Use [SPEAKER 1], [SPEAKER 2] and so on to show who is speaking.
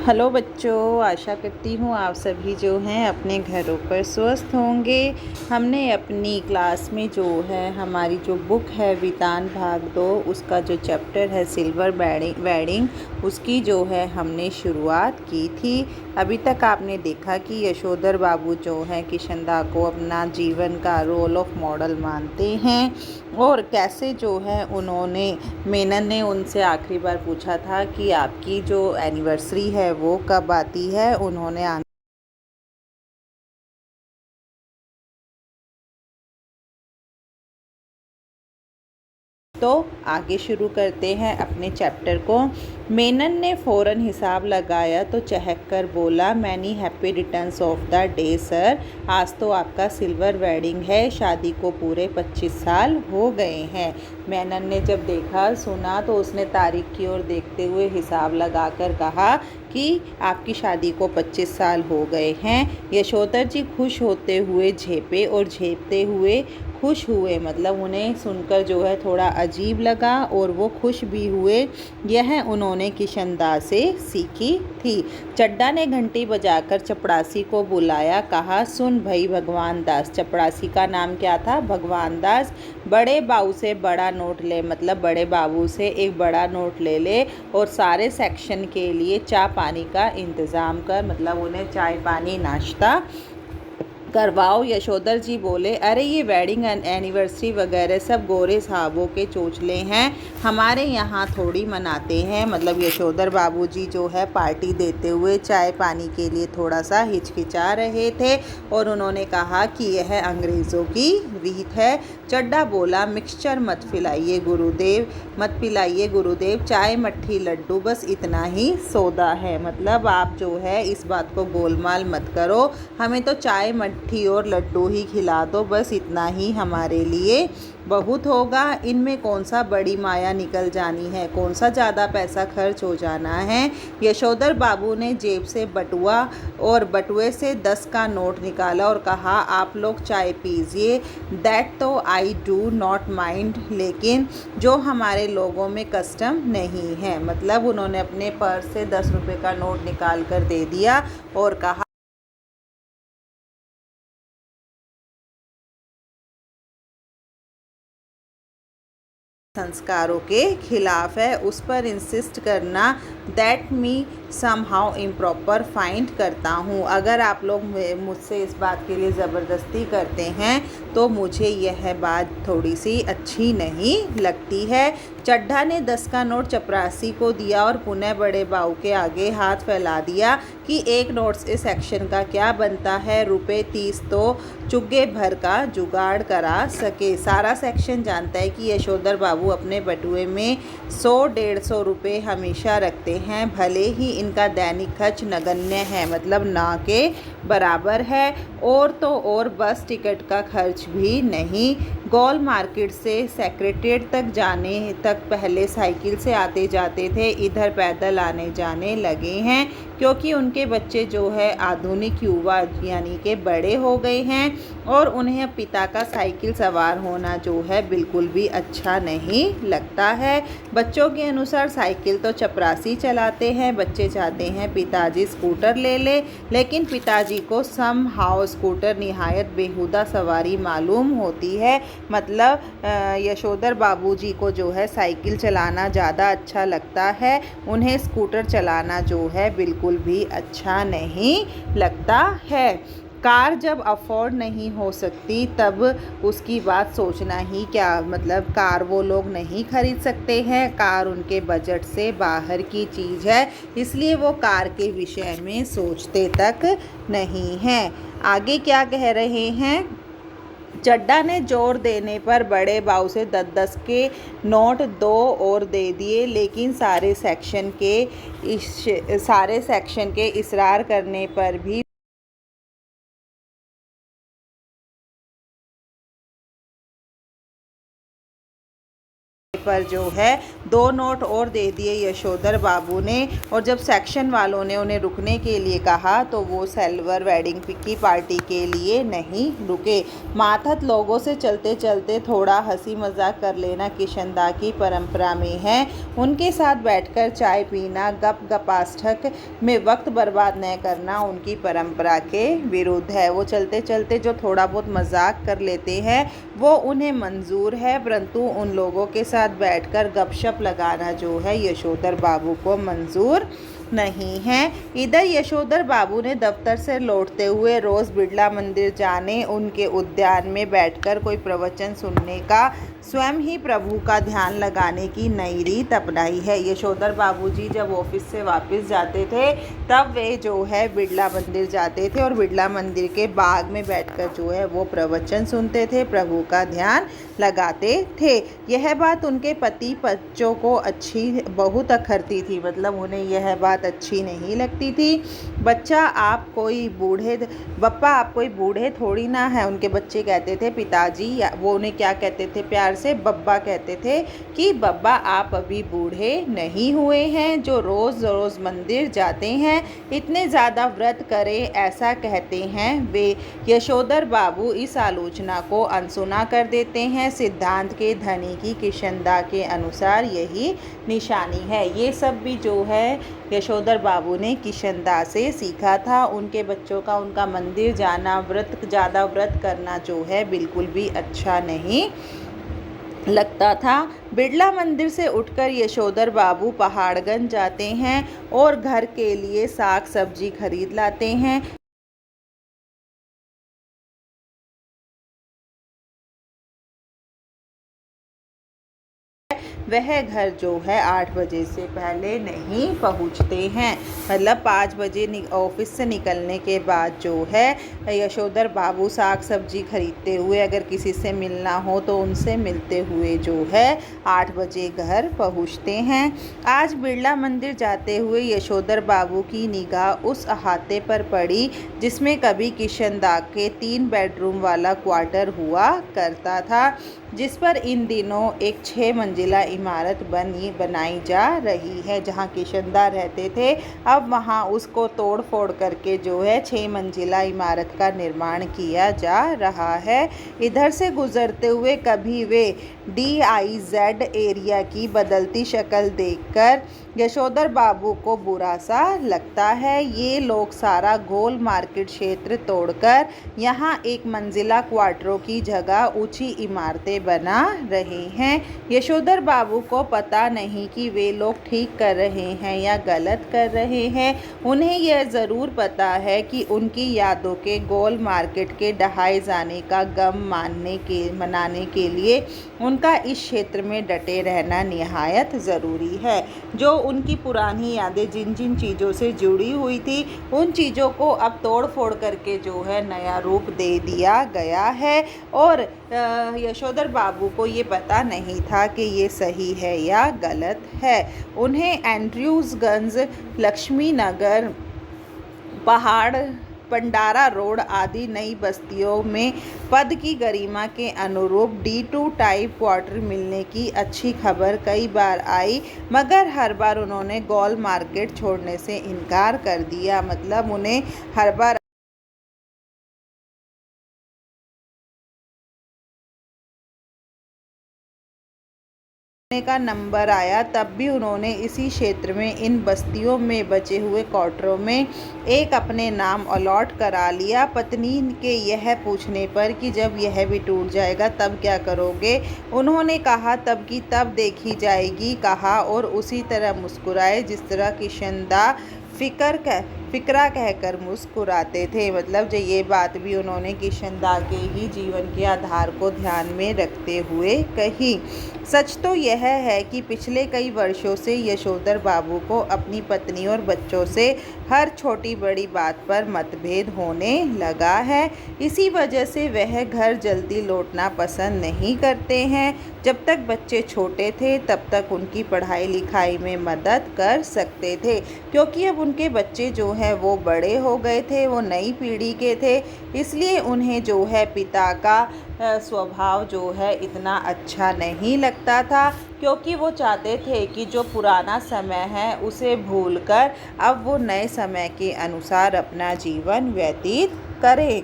[SPEAKER 1] Hello बच्चों, आशा करती हूँ आप सभी जो हैं अपने घरों पर स्वस्थ होंगे। हमने अपनी क्लास में जो है हमारी जो बुक है वितान भाग 2 उसका जो चैप्टर है सिल्वर वेडिंग उसकी जो है हमने शुरुआत की थी। अभी तक आपने देखा कि यशोधर बाबू जो हैं किशनदा को अपना जीवन का रोल ऑफ मॉडल मानते हैं और कैसे जो है उन्होंने मेनन ने उनसे आखिरी बार पूछा था कि आपकी जो एनिवर्सरी है वो कब आती है। उन्होंने तो आगे शुरू करते हैं अपने चैप्टर को। मेनन ने फ़ौरन हिसाब लगाया तो चहक कर बोला, many happy returns of the day sir. आज तो आपका सिल्वर वेडिंग है, शादी को पूरे 25 साल हो गए हैं। मेनन ने जब देखा सुना तो उसने तारीख की ओर देखते हुए हिसाब लगाकर कहा कि आपकी शादी को 25 साल हो गए हैं। यशोधर जी खुश होते हुए झेपे और झेपते हुए खुश हुए, मतलब उन्हें सुनकर जो है थोड़ा अजीब लगा और वो खुश भी हुए। यह उन्होंने किशनदा से सीखी थी। चड्डा ने घंटी बजाकर चपड़ासी को बुलाया, कहा, सुन भाई भगवान दास। चपड़ासी का नाम क्या था? भगवान दास। बड़े बाबू से बड़ा नोट ले, मतलब बड़े बाबू से एक बड़ा नोट ले ले और सारे सेक्शन के लिए चाय पानी का इंतज़ाम कर, मतलब उन्हें चाय पानी नाश्ता करवाओ। यशोधर जी बोले, अरे ये वेडिंग एनिवर्सरी वगैरह सब गोरे साहबों के चोचले हैं, हमारे यहाँ थोड़ी मनाते हैं। मतलब यशोधर बाबू जी जो है पार्टी देते हुए चाय पानी के लिए थोड़ा सा हिचकिचा रहे थे और उन्होंने कहा कि यह अंग्रेज़ों की रीत है। चड्डा बोला, मिक्सचर मत पिलाइए गुरुदेव, मत पिलाइए गुरुदेव, चाय मट्ठी लड्डू बस इतना ही सौदा है। मतलब आप जो है इस बात को गोलमाल मत करो, हमें तो चाय मट्ठी और लड्डू ही खिला दो, बस इतना ही हमारे लिए बहुत होगा। इनमें कौन सा बड़ी माया निकल जानी है, कौन सा ज़्यादा पैसा खर्च हो जाना है। यशोधर बाबू ने जेब से बटुआ और बटुए से 10 का नोट निकाला और कहा, आप लोग चाय पीजिए, दैट तो आई डू नॉट माइंड, लेकिन जो हमारे लोगों में कस्टम नहीं है। मतलब उन्होंने अपने पर्स से 10 रुपये का नोट निकाल कर दे दिया और कहा, संस्कारों के खिलाफ है, उस पर इंसिस्ट करना that me somehow improper find करता हूँ। अगर आप लोग मुझसे इस बात के लिए ज़बरदस्ती करते हैं तो मुझे यह बात थोड़ी सी अच्छी नहीं लगती है। चड्ढा ने 10 का नोट चपरासी को दिया और पुनः बड़े बाऊ के आगे हाथ फैला दिया कि एक नोट से सेक्शन का क्या बनता है, रुपये 30 तो चुग्गे भर का जुगाड़ करा सके। सारा सेक्शन जानता है कि यशोधर बाबू अपने बटुए में 100-150 रुपये हमेशा रखते हैं, भले ही इनका दैनिक खर्च नगण्य है, मतलब ना के बराबर है। और तो और बस टिकट का खर्च भी नहीं। गौल मार्केट से सेक्रेटेरिएट तक जाने तक पहले साइकिल से आते जाते थे, इधर पैदल आने जाने लगे हैं क्योंकि उनके बच्चे जो है आधुनिक युवा यानी के बड़े हो गए हैं और उन्हें पिता का साइकिल सवार होना जो है बिल्कुल भी अच्छा नहीं लगता है। बच्चों के अनुसार साइकिल तो चपरासी चलाते हैं, बच्चे चाहते हैं पिताजी स्कूटर ले ले, लेकिन पिताजी को सम हाउ स्कूटर निहायत बेहुदा सवारी मालूम होती है। मतलब यशोधर बाबूजी को जो है साइकिल चलाना ज़्यादा अच्छा लगता है, उन्हें स्कूटर चलाना जो है बिल्कुल भी अच्छा नहीं लगता है। कार जब अफोर्ड नहीं हो सकती तब उसकी बात सोचना ही क्या, मतलब कार वो लोग नहीं खरीद सकते हैं, कार उनके बजट से बाहर की चीज़ है, इसलिए वो कार के विषय में सोचते तक नहीं हैं। आगे क्या कह रहे हैं? चड्डा ने जोर देने पर बड़े बाऊ से 10-10 के नोट 2 और दे दिए, लेकिन सारे सेक्शन के इसरार करने पर भी पर जो है 2 नोट और दे दिए यशोधर बाबू ने। और जब सेक्शन वालों ने उन्हें रुकने के लिए कहा तो वो सिल्वर वेडिंग की पार्टी के लिए नहीं रुके। माथत लोगों से चलते चलते थोड़ा हंसी मजाक कर लेना किशनदा की परंपरा में है। उनके साथ बैठकर चाय पीना, गप गपाष्टक में वक्त बर्बाद न करना उनकी परंपरा के विरुद्ध है। वो चलते चलते जो थोड़ा बहुत मजाक कर लेते हैं वो उन्हें मंजूर है, परंतु उन लोगों के साथ बैठकर गपशप लगाना जो है यशोधर बाबू को मंजूर नहीं है। इधर यशोधर बाबू ने दफ्तर से लौटते हुए रोज़ बिड़ला मंदिर जाने, उनके उद्यान में बैठकर कोई प्रवचन सुनने का, स्वयं ही प्रभु का ध्यान लगाने की नई रीत अपनाई है। यशोधर बाबूजी जब ऑफिस से वापस जाते थे तब वे जो है बिड़ला मंदिर जाते थे और बिड़ला मंदिर के बाग में बैठकर जो है वो प्रवचन सुनते थे, प्रभु का ध्यान लगाते थे। यह बात उनके पति बच्चों को अच्छी बहुत अखरती थी, मतलब उन्हें यह बात अच्छी नहीं लगती थी। बप्पा आप कोई बूढ़े थोड़ी ना है, उनके बच्चे कहते थे पिताजी, वो उन्हें क्या कहते थे प्यार से, बब्बा कहते थे कि बब्बा आप अभी बूढ़े नहीं हुए हैं जो रोज़ रोज़ मंदिर जाते हैं, इतने ज़्यादा व्रत करें ऐसा कहते हैं वे। यशोधर बाबू इस आलोचना को अनसुना कर देते हैं। सिद्धांत के धनी की किशनदा के अनुसार यही निशानी है। ये सब भी जो है यशोधर बाबू ने किशनदा से सीखा था। उनके बच्चों का उनका मंदिर जाना, ज़्यादा व्रत करना जो है बिल्कुल भी अच्छा नहीं लगता था। बिड़ला मंदिर से उठकर यशोधर बाबू पहाड़गंज जाते हैं और घर के लिए साग सब्जी खरीद लाते हैं। वह घर जो है 8 बजे से पहले नहीं पहुंचते हैं, मतलब 5 बजे ऑफिस से निकलने के बाद जो है यशोधर बाबू साग सब्जी खरीदते हुए, अगर किसी से मिलना हो तो उनसे मिलते हुए जो है 8 बजे घर पहुंचते हैं। आज बिड़ला मंदिर जाते हुए यशोधर बाबू की निगाह उस अहाते पर पड़ी जिसमें कभी किशनदा के 3 बेडरूम वाला क्वार्टर हुआ करता था, जिस पर इन दिनों एक 6 मंजिला इमारत बनाई जा रही है। जहां किशनदा रहते थे अब वहां उसको तोड़ फोड़ करके जो है 6 मंजिला इमारत का निर्माण किया जा रहा है। इधर से गुजरते हुए कभी वे DIZ एरिया की बदलती शक्ल देखकर यशोधर बाबू को बुरा सा लगता है। ये लोग सारा गोल मार्केट क्षेत्र तोड़कर यहाँ एक मंजिला क्वार्टरों की जगह ऊंची इमारतें बना रहे हैं। यशोधर बाबू को पता नहीं कि वे लोग ठीक कर रहे हैं या गलत कर रहे हैं। उन्हें यह ज़रूर पता है कि उनकी यादों के गोल मार्केट के ढहाए जाने का गम मनाने के लिए उनका इस क्षेत्र में डटे रहना निहायत ज़रूरी है। जो उनकी पुरानी यादें जिन जिन चीज़ों से जुड़ी हुई थी उन चीज़ों को अब तोड़ फोड़ करके जो है नया रूप दे दिया गया है। और यशोधर बाबू को ये पता नहीं था कि ये सही है या गलत है। उन्हें एंड्रयूज़गंज, लक्ष्मी नगर, पहाड़, पंडारा रोड आदि नई बस्तियों में पद की गरिमा के अनुरूप D2 टाइप क्वार्टर मिलने की अच्छी खबर कई बार आई, मगर हर बार उन्होंने गोल मार्केट छोड़ने से इनकार कर दिया। मतलब उन्हें हर बार का नंबर आया तब भी उन्होंने इसी क्षेत्र में इन बस्तियों में बचे हुए क्वार्टरों में एक अपने नाम अलॉट करा लिया। पत्नी के यह पूछने पर कि जब यह भी टूट जाएगा तब क्या करोगे, उन्होंने कहा तब की तब देखी जाएगी कहा, और उसी तरह मुस्कुराए जिस तरह किशनदा फिक्रा कहकर मुस्कुराते थे। मतलब जो ये बात भी उन्होंने किशनदा के ही जीवन के आधार को ध्यान में रखते हुए कही। सच तो यह है कि पिछले कई वर्षों से यशोधर बाबू को अपनी पत्नी और बच्चों से हर छोटी बड़ी बात पर मतभेद होने लगा है। इसी वजह से वह घर जल्दी लौटना पसंद नहीं करते हैं। जब तक बच्चे छोटे थे तब तक उनकी पढ़ाई लिखाई में मदद कर सकते थे, क्योंकि अब उनके बच्चे जो हैं वो बड़े हो गए थे, वो नई पीढ़ी के थे, इसलिए उन्हें जो है पिता का स्वभाव जो है इतना अच्छा नहीं लगता था, क्योंकि वो चाहते थे कि जो पुराना समय है उसे भूलकर अब वो नए समय के अनुसार अपना जीवन व्यतीत करें।